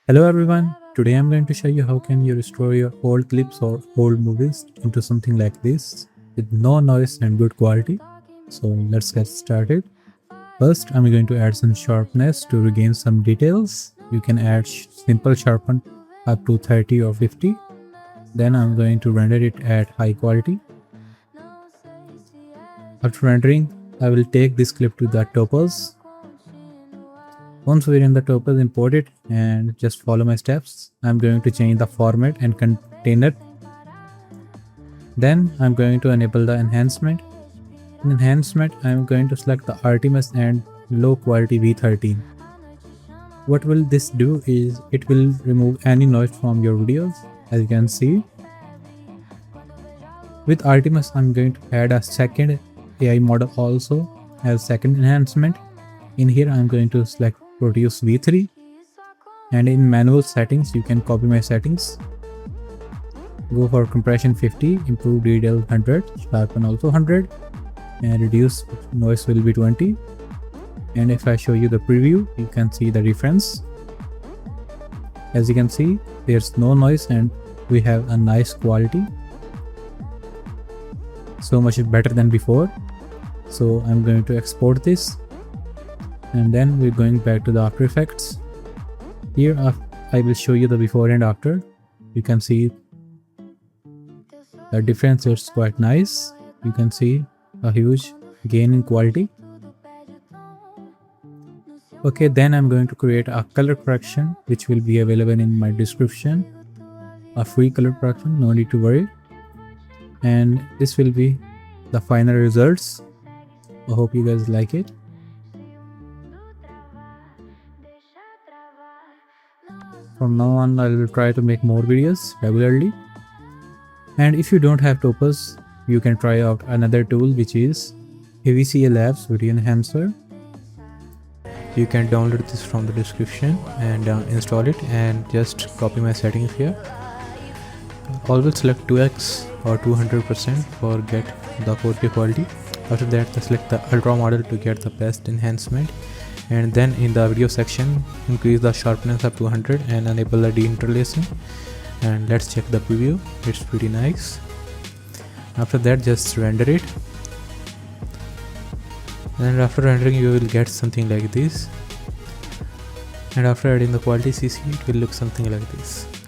Hello everyone, today I'm going to show you how can you restore your old clips or old movies into something like this with no noise and good quality. So let's get started. First I'm going to add some sharpness to regain some details. You can add simple sharpen up to 30 or 50. Then I'm going to render it at high quality. After rendering, I will take this clip to the Topaz. Once we're in the Topaz, import it and just follow my steps. I'm going to change the format and container. Then I'm going to enable the enhancement. In enhancement, I'm going to select the RTMS and low quality V13. What will this do is it will remove any noise from your videos, as you can see. With RTMS, I'm going to add a second AI model also as second enhancement. In here, I'm going to select produce V3, and in manual settings you can copy my settings. Go for compression 50, improve detail 100, sharpen also 100, and reduce noise will be 20. And if I show you the preview, you can see the difference. As you can see, there's no noise and we have a nice quality, so much better than before. So I'm going to export this, and then we're going back to the After Effects. Here I will show you the before and after. You can see the difference is quite nice. You can see a huge gain in quality. Okay, then I'm going to create a color correction which will be available in my description. A free color correction, no need to worry. And this will be the final results. I hope you guys like it. From now on, I will try to make more videos regularly. And if you don't have Topaz, you can try out another tool which is AVCA Labs Video Enhancer. You can download this from the description and install it, and just copy my settings here. Always select 2x or 200% for get the 4K quality. After that, select the Ultra model to get the best enhancement. And then in the video section, increase the sharpness up to 100 and enable the deinterlacing. And let's check the preview. It's pretty nice. After that, just render it, and after rendering you will get something like this. And after adding the quality CC, it will look something like this.